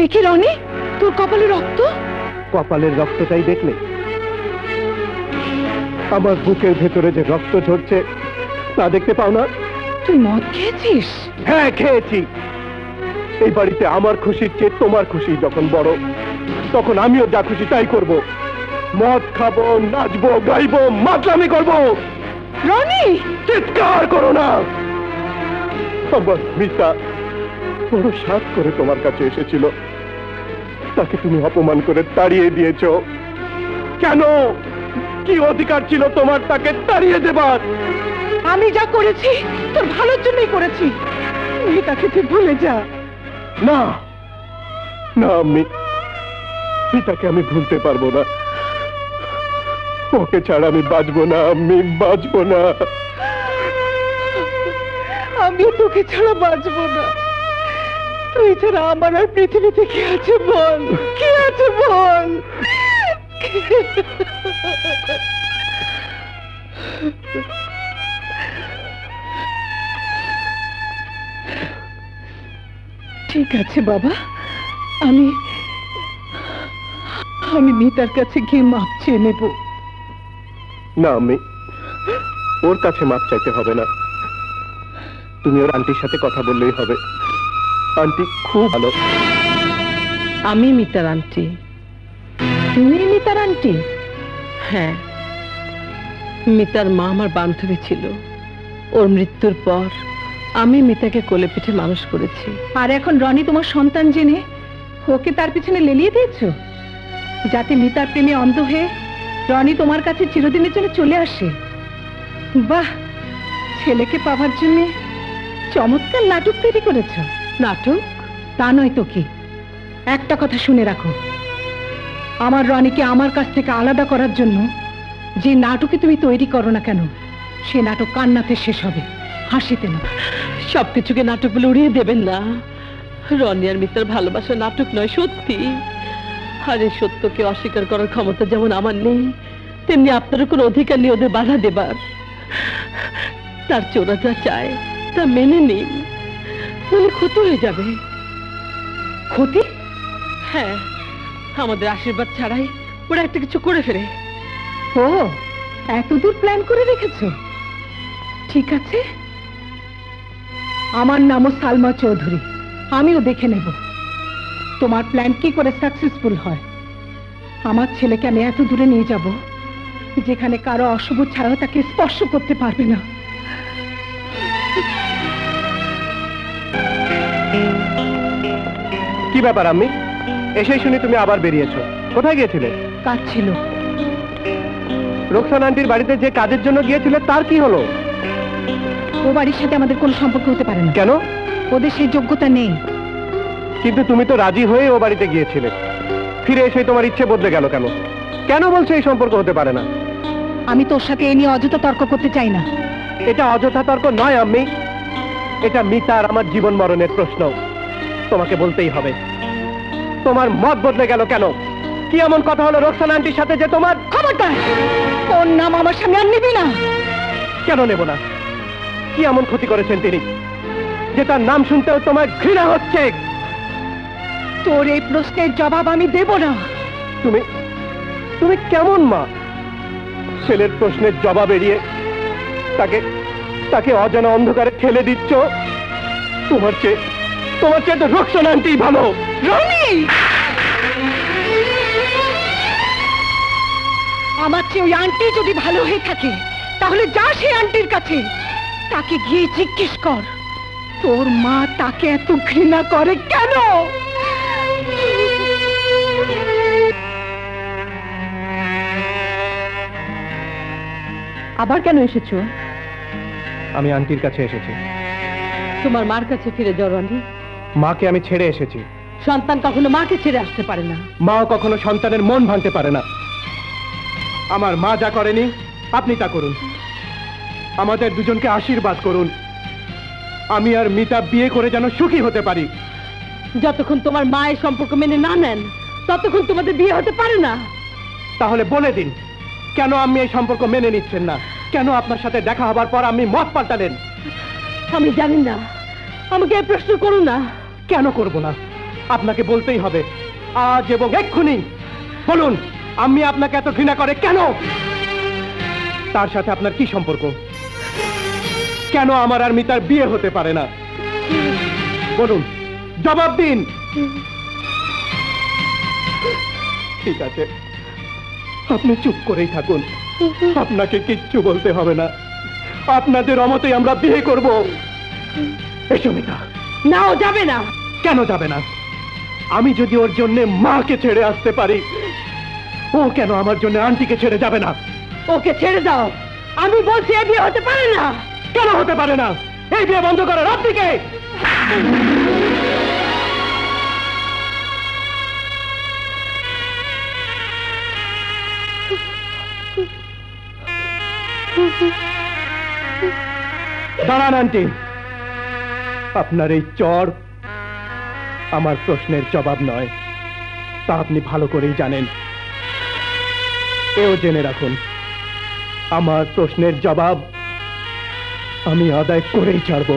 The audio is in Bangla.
একে রনি, তোর কপালে রক্ত? কপালের রক্তটাই দেখলে? আমার বুকের ভেতরে যে রক্ত ঝরছে তা দেখতে পাও না? তুই মদ খেয়েছিস? হ্যাঁ, খেয়েছি। এই বাড়িতে আমার খুশির চেয়ে তোমার খুশি যখন বড়, তখন আমিও যা খুশি তাই করব। মদ খাবো, নাচবো, গাইবো, মাতলামি করবো। রনি, চিৎকার করো না। আমার মিতা বড় সাধ করে তোমার কাছে এসেছিল, তাকে তুমি অপমান করে তাড়িয়ে দিয়েছো। কেন? কি অধিকার ছিল তোমার তাকে তাড়িয়ে দেবার? আমি যা করেছি তোর ভালোর জন্যই করেছি। মিতাকে তুই ভুলে যা। না না, মিতাকে আমি ভুলতে পারবো না। ওকে ছাড়া আমি বাঁচবো না, আমি বাঁচবো না। আমি তোকে ছাড়া বাঁচবো না। তুই ছাড়া আমার আর পৃথিবীতে কি আছে বল? কি আছে বল? ঠিক আছে বাবা, আমি মিতার কাছে গিয়ে মাপ চেয়ে নেব। না, আমি ওর কাছে মাপ চাইতে হবে না। তুমি ওর আন্টির সাথে কথা বললেই হবে। আন্টি খুব ভালো। আমি মিতার আন্টি? তুমি মিতার আন্টি? হ্যাঁ, মিতার মা আমার বান্ধবী ছিল। ওর মৃত্যুর পর আমি মিতাকে কোলে পিঠে মানুষ করেছি। আর এখন রনি তোমার সন্তান জেনে ওকে তার পিছনে লেলিয়ে দিয়েছো, যাতে মিতার প্রেমে অন্ধ হয়ে রনি তোমার কাছে চিরদিনের জন্য চলে আসে। বাহ, ছেলেকে পাওয়ার জন্য চমৎকার নাটক তৈরি করেছ। নাটক? তা নয় তো কি। একটা কথা শুনে রাখো, আমার রনিকে আমার কাছ থেকে আলাদা করার জন্য যে নাটকে তুমি তৈরি করো না কেন, সে নাটক কান্নাতে শেষ হবে, হাসিতে না। সবকিছুকে নাটক বলে উড়িয়ে দেবেন না। রনি আর মিতার ভালোবাসা নাটক নয়, সত্যি। আর এই সত্যকে অস্বীকার করার ক্ষমতা যেমন আমার নেই, তেমনি আপনারও কোনো অধিকার নেই ওদের বাধা দেবার। তার চোরা যা চায় তা মেনে নিন, বলে ক্ষতি হয়ে যাবে। ক্ষতি? হ্যাঁ, আমাদের আশীর্বাদ ছাড়াই ওরা একটা কিছু করে ফেলে। ও, এতদূর প্ল্যান করে রেখেছো? ঠিক আছে, আমার নামও সালমা চৌধুরী। আমিও দেখে নেব তোমার প্ল্যান কি করে সাকসেসফুল হয়। আমার ছেলেকে আমি এত দূরে নিয়ে যাব যেখানে কারো অশুভ ছায়া তাকে স্পর্শ করতে পারবে না। কি ব্যাপার আম্মি? এসেই শুনি তুমি আবার বেরিয়েছো। কোথায় গিয়েছিলে? কাজ ছিল। রোকসানা আন্টির বাড়িতে যে কাজের জন্য গিয়েছিলে তার কি হলো? ও বাড়ির সাথে আমাদের কোনো সম্পর্ক হতে পারে না। কেন? ওদের সেই যোগ্যতা নেই। কিন্তু তুমি তো রাজি হয়ে ও বাড়িতে গিয়েছিলে, ফিরে এসে তোমার ইচ্ছে বদলে গেল কেন? কেন বলছো এই সম্পর্ক হতে পারে না? আমি তোর সাথে এ নিয়ে অযথা তর্ক করতে চাই না। এটা অযথা তর্ক নয় আম্মি, এটা মিতা আর আমার জীবন মরণের প্রশ্ন। তোমাকে বলতেই হবে, তোমার মত বদলে গেল কেন? কি এমন কথা হলো রোকসানা আন্টির সাথে যে তোমার? খবরদার, ওর নাম আমার সামনে আর নিবি না। কেন নেব না? কি এমন ক্ষতি করেছেন তিনি যে তার নাম শুনতেও তোমার ঘৃণা হচ্ছে? তোর এই প্রশ্নের জবাব আমি দেব না। তুমি তুমি কেমন মা? ছেলের প্রশ্নের জবাব এড়িয়ে তাকে তাকে অজানা অন্ধকারে ঠেলে দিচ্ছ। তোমার চেয়ে তো রোকসানা আন্টি ভালো। রনি, আমার চেয়ে ওই আন্টি যদি ভালো হয়ে থাকে তাহলে যা সেই আন্টির কাছে, তাকে গিয়ে জিজ্ঞেস কর তোর মা তাকে এত ঘৃণা করে কেন। আবার কেন এসেছো? আমি আন্টির কাছে এসেছি। তোমার মার কাছে ফিরে যাও রনি। মাকে আমি ছেড়ে এসেছি। সন্তান কখনো মাকে ছেড়ে আসতে পারে না। মাও কখনো সন্তানের মন ভাঙতে পারে না। আমার মা যা করেনি আপনি তা করুন। আমাদের দুজনকে আশীর্বাদ করুন। আমি আর মিতা বিয়ে করে যেন সুখী হতে পারি। যতক্ষণ তোমার মায়ের সম্পর্ক মেনে না নেন ততক্ষণ তোমাদের বিয়ে হতে পারে না। তাহলে বলে দিন, কেন আমি এই সম্পর্ক মেনে নিচ্ছেন না? কেন আপনার সাথে দেখা হবার পর আপনি মত পাল্টালেন? আমি জানি না, আমাকে এই প্রশ্ন করো না। কেন করব না? আপনাকে বলতেই হবে, আজ এবং এক্ষুনি বলুন, আমি আপনাকে এত ঘৃণা করে কেন? তার সাথে আপনার কি সম্পর্ক? কেন আমার আর মিতার বিয়ে হতে পারে না? বলুন, জবাব দিন। ঠিক আছে, আপনি চুপ করেই থাকুন, আপনাকে কিচ্ছু বলতে হবে না। আপনাদের অমতেই আমরা বিয়ে করব। এসো মিতা। না, ও যাবে না। কেন যাবে না? আমি যদি ওর জন্য মাকে ছেড়ে আসতে পারি, ও কেন আমার জন্য আন্টিকে ছেড়ে যাবে না? ওকে ছেড়ে দাও, আমি বলছি এ বিয়ে হতে পারে না। কেন হতে পারে না? এই বিয়ে বন্ধ করার আপনি কে? দাঁড়ান আন্টি, আপনার এই চর আমার প্রশ্নের জবাব নয়, তা আপনি ভালো করেই জানেন। এও জেনে রাখুন, আমার প্রশ্নের জবাব আমি আদায় করেই ছাড়ব।